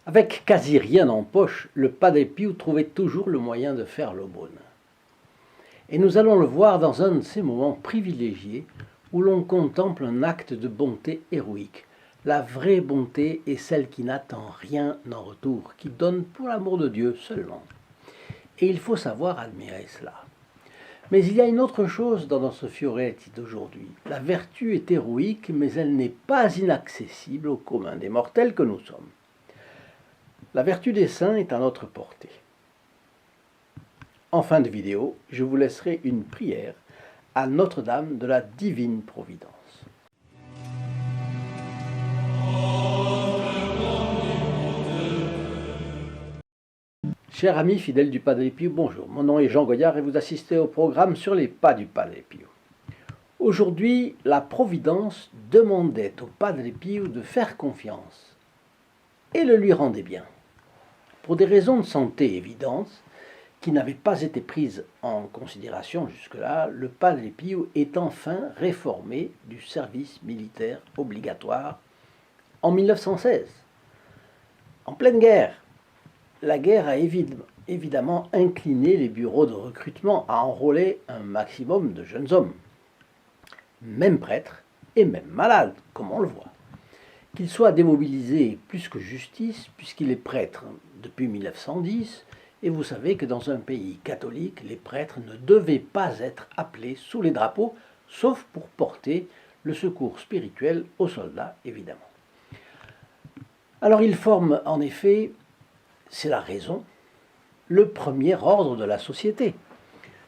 Avec quasi rien en poche, le Padre Pio trouvait toujours le moyen de faire l'aumône. Et nous allons le voir dans un de ces moments privilégiés où l'on contemple un acte de bonté héroïque. La vraie bonté est celle qui n'attend rien en retour, qui donne pour l'amour de Dieu seulement. Et il faut savoir admirer cela. Mais il y a une autre chose dans notre Fioretti d'aujourd'hui. La vertu est héroïque, mais elle n'est pas inaccessible au commun des mortels que nous sommes. La vertu des saints est à notre portée. En fin de vidéo, je vous laisserai une prière à Notre-Dame de la Divine Providence. Chers amis fidèles du Padre Pio, bonjour. Mon nom est Jean Goyard et vous assistez au programme sur les pas du Padre Pio. Aujourd'hui, la Providence demandait au Padre Pio de faire confiance et le lui rendait bien. Pour des raisons de santé évidentes, qui n'avaient pas été prises en considération jusque-là, le Padre Pio est enfin réformé du service militaire obligatoire en 1916. En pleine guerre, la guerre a évidemment incliné les bureaux de recrutement à enrôler un maximum de jeunes hommes, même prêtres et même malades, comme on le voit. Qu'il soit démobilisé est plus que justice, puisqu'il est prêtre depuis 1910, et vous savez que dans un pays catholique, les prêtres ne devaient pas être appelés sous les drapeaux, sauf pour porter le secours spirituel aux soldats, évidemment. Alors il forme en effet, c'est la raison, le premier ordre de la société,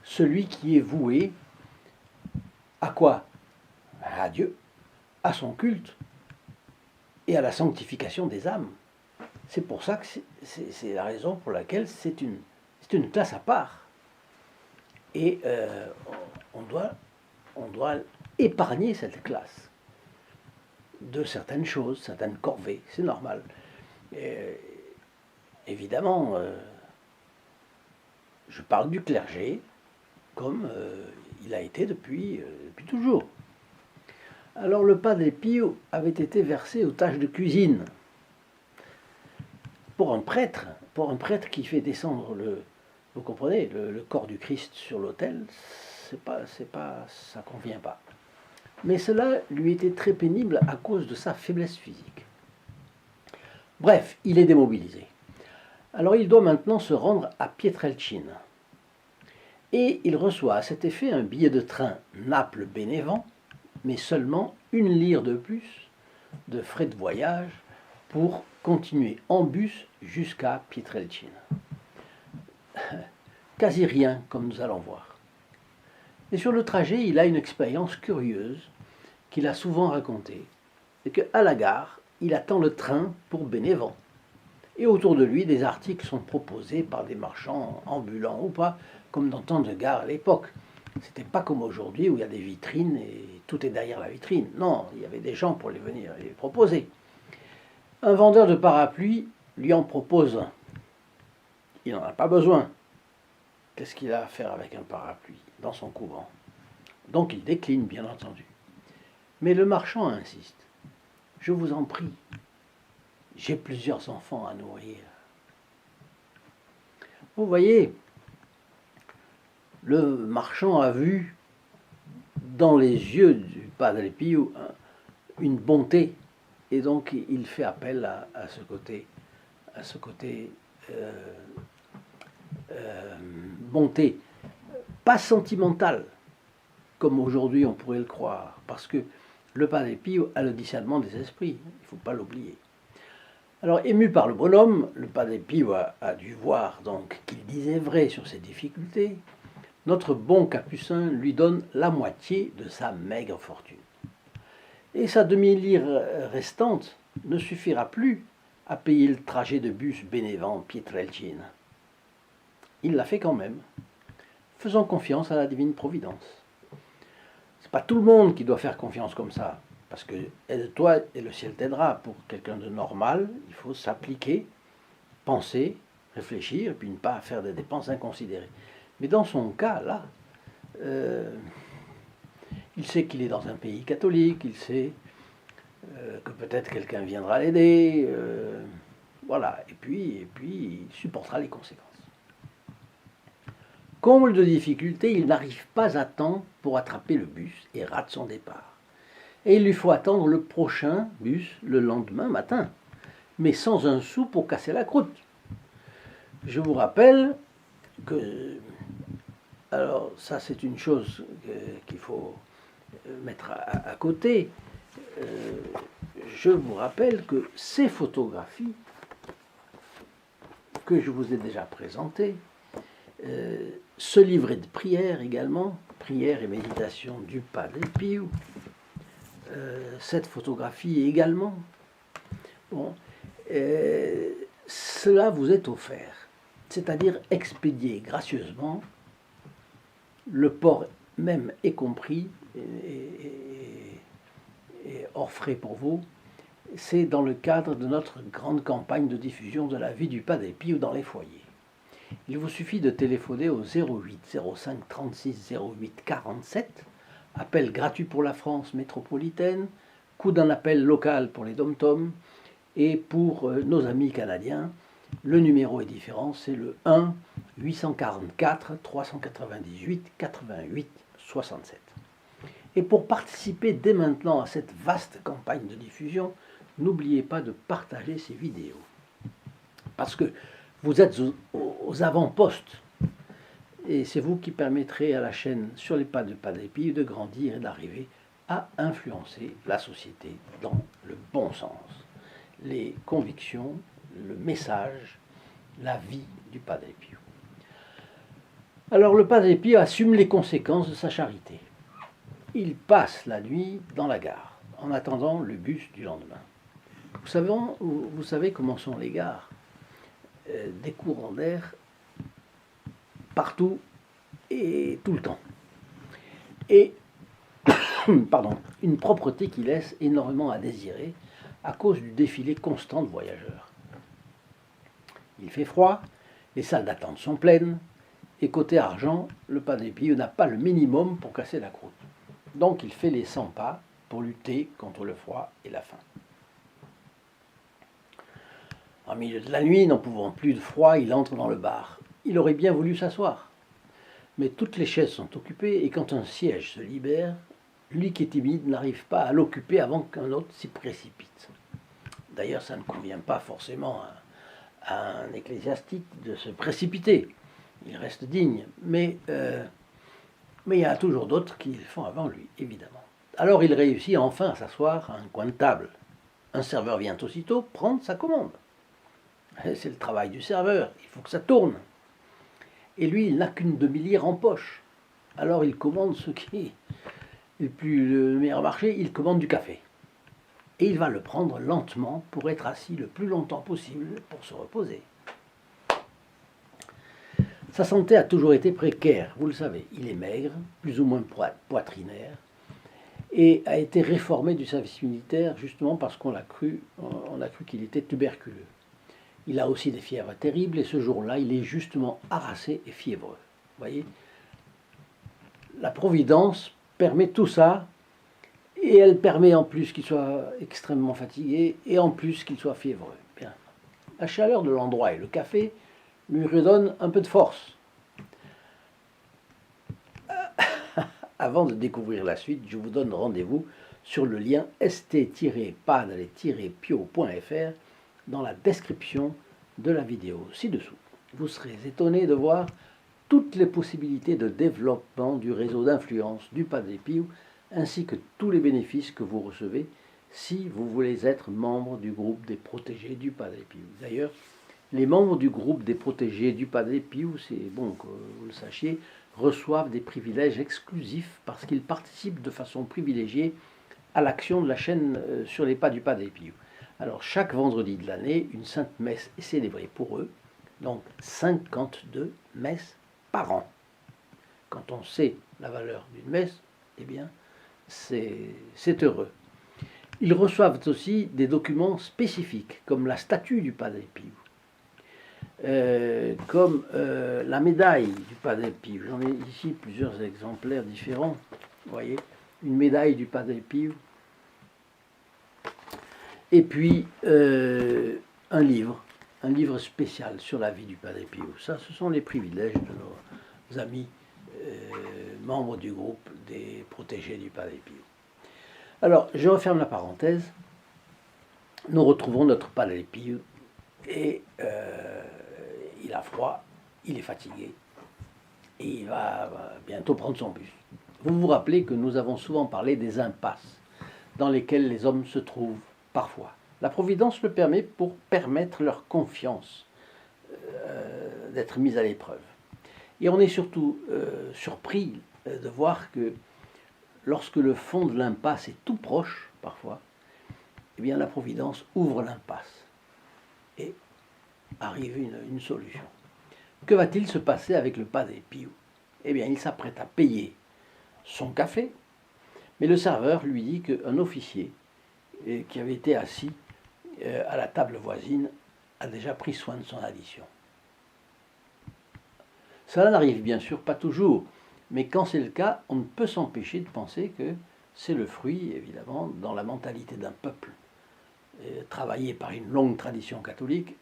celui qui est voué à quoi? À Dieu, à son culte et à la sanctification des âmes. C'est pour ça que c'est la raison pour laquelle c'est une classe à part. Et on doit épargner cette classe de certaines choses, certaines corvées, c'est normal. Évidemment, je parle du clergé comme il a été depuis toujours. Alors le Padre Pio avait été versé aux tâches de cuisine. Pour un prêtre qui fait descendre vous comprenez, le corps du Christ sur l'autel, ça convient pas. Mais cela lui était très pénible à cause de sa faiblesse physique. Bref, il est démobilisé. Alors il doit maintenant se rendre à Pietrelcina. Et il reçoit à cet effet un billet de train Naples-Bénévent, mais seulement 1 lire de plus de frais de voyage pour continuer en bus jusqu'à Pietrelcina. Quasi rien, comme nous allons voir. Et sur le trajet, il a une expérience curieuse qu'il a souvent racontée. C'est qu'à la gare, il attend le train pour Bénévent. Et autour de lui, des articles sont proposés par des marchands ambulants ou pas, comme dans tant de gares à l'époque. C'était pas comme aujourd'hui où il y a des vitrines et tout est derrière la vitrine. Non, il y avait des gens pour les venir les proposer. Un vendeur de parapluies lui en propose un. Il n'en a pas besoin. Qu'est-ce qu'il a à faire avec un parapluie dans son couvent? Donc il décline, bien entendu. Mais le marchand insiste. Je vous en prie, j'ai plusieurs enfants à nourrir. Vous voyez, le marchand a vu dans les yeux du Padre Pio une bonté, et donc il fait appel à ce côté bonté, pas sentimentale, comme aujourd'hui on pourrait le croire, parce que le Padre Pio a le discernement des esprits, il ne faut pas l'oublier. Alors, ému par le bonhomme, le Padre Pio a dû voir donc qu'il disait vrai sur ses difficultés. Notre bon capucin lui donne la moitié de sa maigre fortune. Et sa demi-lire restante ne suffira plus à payer le trajet de bus Bénévent-Pietrelcina. Il l'a fait quand même, faisant confiance à la divine providence. C'est pas tout le monde qui doit faire confiance comme ça, parce que aide-toi et le ciel t'aidera. Pour quelqu'un de normal, il faut s'appliquer, penser, réfléchir, et puis ne pas faire des dépenses inconsidérées. Mais dans son cas, là, il sait qu'il est dans un pays catholique, il sait que peut-être quelqu'un viendra l'aider, Voilà, et puis il supportera les conséquences. Comble de difficulté, il n'arrive pas à temps pour attraper le bus et rate son départ. Et il lui faut attendre le prochain bus le lendemain matin, mais sans un sou pour casser la croûte. Je vous rappelle que, alors ça c'est une chose qu'il faut mettre à côté, je vous rappelle que ces photographies que je vous ai déjà présentées, ce livret de prières également, prières et méditation du Padre Pio, cette photographie également, bon, cela vous est offert, c'est-à-dire expédié gracieusement, le port même est compris et hors frais pour vous. C'est dans le cadre de notre grande campagne de diffusion de la vie du Padre Pio dans les foyers. Il vous suffit de téléphoner au 08 05 36 08 47, appel gratuit pour la France métropolitaine, coût d'un appel local pour les dom-toms, et pour nos amis canadiens, le numéro est différent, c'est le 1 844 398 88 67. Et pour participer dès maintenant à cette vaste campagne de diffusion, n'oubliez pas de partager ces vidéos. Parce que vous êtes aux avant-postes. Et c'est vous qui permettrez à la chaîne Sur les pas de Padre Pio de grandir et d'arriver à influencer la société dans le bon sens. Les convictions, le message, la vie du Padre Pio. Alors le Padre Pio assume les conséquences de sa charité. Il passe la nuit dans la gare, en attendant le bus du lendemain. Vous savez comment sont les gares, des courants d'air partout et tout le temps. Et pardon, une propreté qui laisse énormément à désirer à cause du défilé constant de voyageurs. Il fait froid, les salles d'attente sont pleines, et côté argent, le Padre Pio n'a pas le minimum pour casser la croûte. Donc il fait les 100 pas pour lutter contre le froid et la faim. En milieu de la nuit, n'en pouvant plus de froid, il entre dans le bar. Il aurait bien voulu s'asseoir. Mais toutes les chaises sont occupées et quand un siège se libère, lui qui est timide n'arrive pas à l'occuper avant qu'un autre s'y précipite. D'ailleurs, ça ne convient pas forcément à un ecclésiastique de se précipiter. Il reste digne, mais il y a toujours d'autres qui le font avant lui, évidemment. Alors il réussit enfin à s'asseoir à un coin de table. Un serveur vient aussitôt prendre sa commande. C'est le travail du serveur, il faut que ça tourne. Et lui, il n'a qu'une demi-lire en poche. Alors il commande ce qui est le meilleur marché, il commande du café. Et il va le prendre lentement pour être assis le plus longtemps possible pour se reposer. Sa santé a toujours été précaire, vous le savez. Il est maigre, plus ou moins poitrinaire, et a été réformé du service militaire justement parce qu'on a cru qu'il était tuberculeux. Il a aussi des fièvres terribles et ce jour-là, il est justement harassé et fiévreux. Vous voyez, la Providence permet tout ça et elle permet en plus qu'il soit extrêmement fatigué et en plus qu'il soit fiévreux. Bien. La chaleur de l'endroit et le café lui redonnent un peu de force. Avant de découvrir la suite, je vous donne rendez-vous sur le lien st-padre-pio.fr dans la description de la vidéo ci-dessous. Vous serez étonné de voir toutes les possibilités de développement du réseau d'influence du Padre Pio, ainsi que tous les bénéfices que vous recevez si vous voulez être membre du groupe des protégés du Padre Pio. D'ailleurs, les membres du groupe des protégés du Padre Pio, c'est bon que vous le sachiez, reçoivent des privilèges exclusifs parce qu'ils participent de façon privilégiée à l'action de la chaîne Sur les pas du Padre Pio. Alors, chaque vendredi de l'année, une sainte messe est célébrée pour eux, donc 52 messes par an. Quand on sait la valeur d'une messe, eh bien, c'est heureux. Ils reçoivent aussi des documents spécifiques, comme la statue du Padre Pio, comme la médaille du Padre Pio. J'en ai ici plusieurs exemplaires différents. Vous voyez, une médaille du Padre Pio. Et puis un livre un livre spécial sur la vie du Padre Pio. Ça, ce sont les privilèges de nos amis membres du groupe des protégés du Padre Pio. Alors, je referme la parenthèse. Nous retrouvons notre Padre Pio et il a froid, il est fatigué et il va bientôt prendre son bus. Vous vous rappelez que nous avons souvent parlé des impasses dans lesquelles les hommes se trouvent parfois. La Providence le permet pour permettre leur confiance d'être mise à l'épreuve. Et on est surtout surpris de voir que lorsque le fond de l'impasse est tout proche, parfois, eh bien la Providence ouvre l'impasse et arrive une solution. Que va-t-il se passer avec le Padre Pio? Eh bien, il s'apprête à payer son café, mais le serveur lui dit qu'un officier qui avait été assis à la table voisine a déjà pris soin de son addition. Cela n'arrive bien sûr pas toujours, mais quand c'est le cas, on ne peut s'empêcher de penser que c'est le fruit, évidemment, dans la mentalité d'un peuple travaillé par une longue tradition catholique,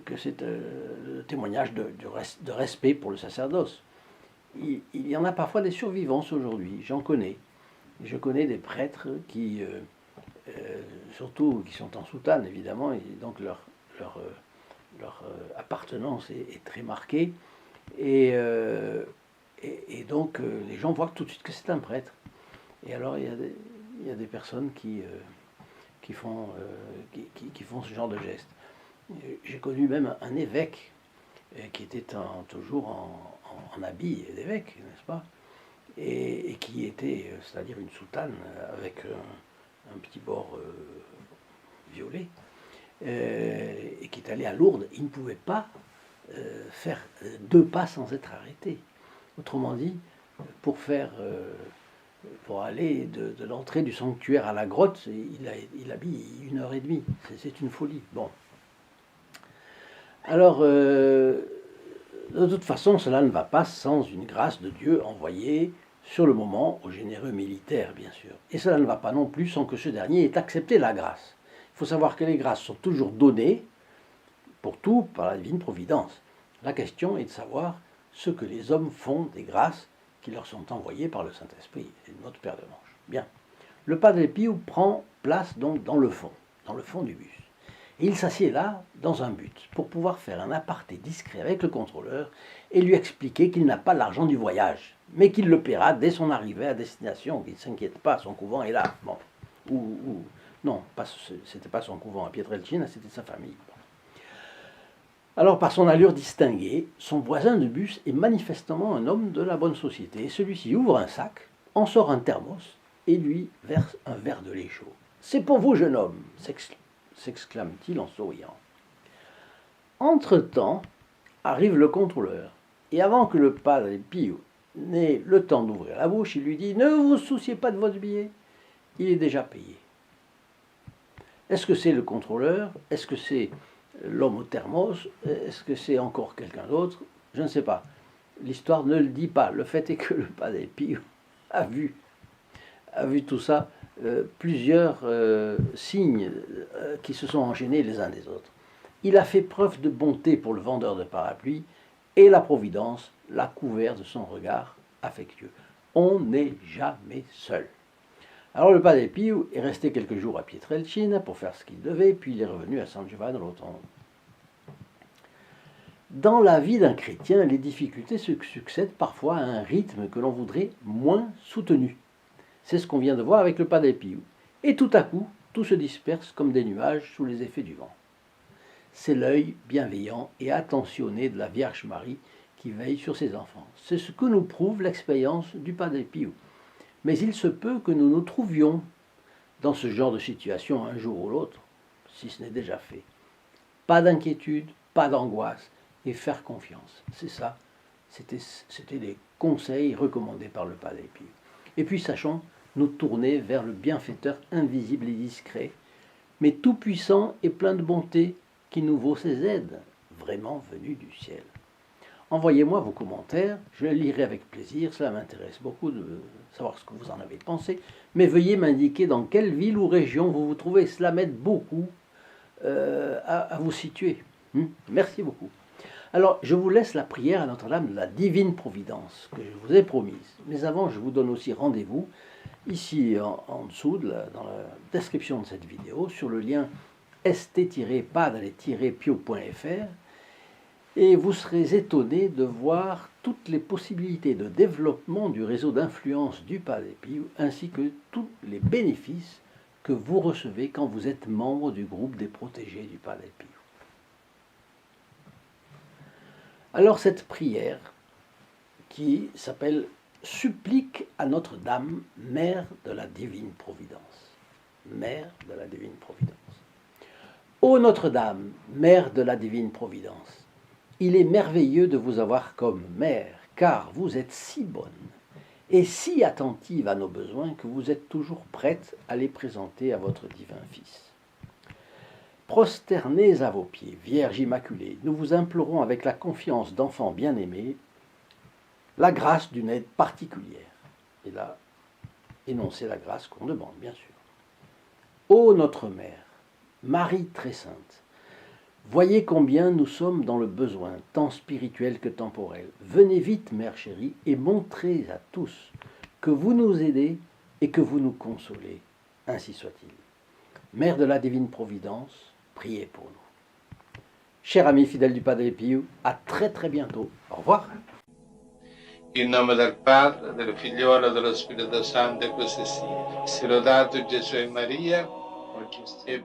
que c'est le témoignage de respect pour le sacerdoce. Il y en a parfois des survivances aujourd'hui, j'en connais. Je connais des prêtres qui, surtout qui sont en soutane évidemment, et donc leur appartenance est très marquée. Et donc les gens voient tout de suite que c'est un prêtre. Et alors il y a des personnes qui font ce genre de geste. J'ai connu même un évêque qui était toujours en habit d'évêque, n'est-ce pas, et qui était, c'est-à-dire une soutane avec un petit bord violet, et qui est allé à Lourdes. Il ne pouvait pas faire 2 pas sans être arrêté. Autrement dit, pour aller de l'entrée du sanctuaire à la grotte, il a mis 1h30. C'est une folie. Bon. Alors, de toute façon, cela ne va pas sans une grâce de Dieu envoyée sur le moment au généreux militaire, bien sûr. Et cela ne va pas non plus sans que ce dernier ait accepté la grâce. Il faut savoir que les grâces sont toujours données pour tout par la divine providence. La question est de savoir ce que les hommes font des grâces qui leur sont envoyées par le Saint-Esprit, et notre Père de l'Ange. Bien. Le Padre Pio prend place donc dans le fond du bus. Et il s'assied là, dans un but, pour pouvoir faire un aparté discret avec le contrôleur et lui expliquer qu'il n'a pas l'argent du voyage, mais qu'il le paiera dès son arrivée à destination, qu'il ne s'inquiète pas, son couvent est là. Bon. Non, c'était pas son couvent à Pietrelcina, c'était sa famille. Alors, par son allure distinguée, son voisin de bus est manifestement un homme de la bonne société. Celui-ci ouvre un sac, en sort un thermos et lui verse un verre de lait chaud. « C'est pour vous, jeune homme !» s'exclame-t-il en souriant. Entre-temps, arrive le contrôleur, et avant que le Padre Pio n'ait le temps d'ouvrir la bouche, il lui dit « Ne vous souciez pas de votre billet, il est déjà payé. » Est-ce que c'est le contrôleur? Est-ce que c'est l'homme au thermos? Est-ce que c'est encore quelqu'un d'autre? Je ne sais pas. L'histoire ne le dit pas. Le fait est que le Padre Pio a vu tout ça, plusieurs signes qui se sont enchaînés les uns des autres. Il a fait preuve de bonté pour le vendeur de parapluies et la Providence l'a couvert de son regard affectueux. On n'est jamais seul. Alors le Padre Pio est resté quelques jours à Pietrelcina pour faire ce qu'il devait, puis il est revenu à San Giovanni Rotondo. Dans la vie d'un chrétien, les difficultés succèdent parfois à un rythme que l'on voudrait moins soutenu. C'est ce qu'on vient de voir avec le Padre Pio. Et tout à coup, tout se disperse comme des nuages sous les effets du vent. C'est l'œil bienveillant et attentionné de la Vierge Marie qui veille sur ses enfants. C'est ce que nous prouve l'expérience du Padre Pio. Mais il se peut que nous nous trouvions dans ce genre de situation un jour ou l'autre, si ce n'est déjà fait. Pas d'inquiétude, pas d'angoisse, et faire confiance. C'est ça, c'était les conseils recommandés par le Padre Pio. Et puis sachons nous tourner vers le bienfaiteur invisible et discret, mais tout-puissant et plein de bonté, qui nous vaut ses aides, vraiment venues du ciel. Envoyez-moi vos commentaires, je les lirai avec plaisir, cela m'intéresse beaucoup de savoir ce que vous en avez pensé, mais veuillez m'indiquer dans quelle ville ou région vous vous trouvez, cela m'aide beaucoup à vous situer. Merci beaucoup. Alors, je vous laisse la prière à Notre-Dame de la Divine Providence que je vous ai promise. Mais avant, je vous donne aussi rendez-vous ici en dessous, dans la description de cette vidéo, sur le lien st-padre-pio.fr, et vous serez étonné de voir toutes les possibilités de développement du réseau d'influence du Padre Pio, ainsi que tous les bénéfices que vous recevez quand vous êtes membre du groupe des protégés du Padre Pio. Alors cette prière, qui s'appelle « Supplique à Notre-Dame, Mère de la Divine Providence ». Mère de la Divine Providence. Ô Notre-Dame, Mère de la Divine Providence, il est merveilleux de vous avoir comme mère, car vous êtes si bonne et si attentive à nos besoins que vous êtes toujours prête à les présenter à votre divin Fils. Prosternés à vos pieds, Vierge Immaculée, nous vous implorons avec la confiance d'enfants bien-aimés la grâce d'une aide particulière. Et là, énoncez la grâce qu'on demande, bien sûr. Ô notre Mère, Marie très sainte, voyez combien nous sommes dans le besoin, tant spirituel que temporel. Venez vite, Mère chérie, et montrez à tous que vous nous aidez et que vous nous consolez. Ainsi soit-il. Mère de la Divine Providence, priez pour nous. Chers amis fidèles du Padre Pio, à très très bientôt. Au revoir. In nome del Padre, del Figliolo e dello Spirito Santo, e così sia. Sia lodato Gesù e Maria, oggi e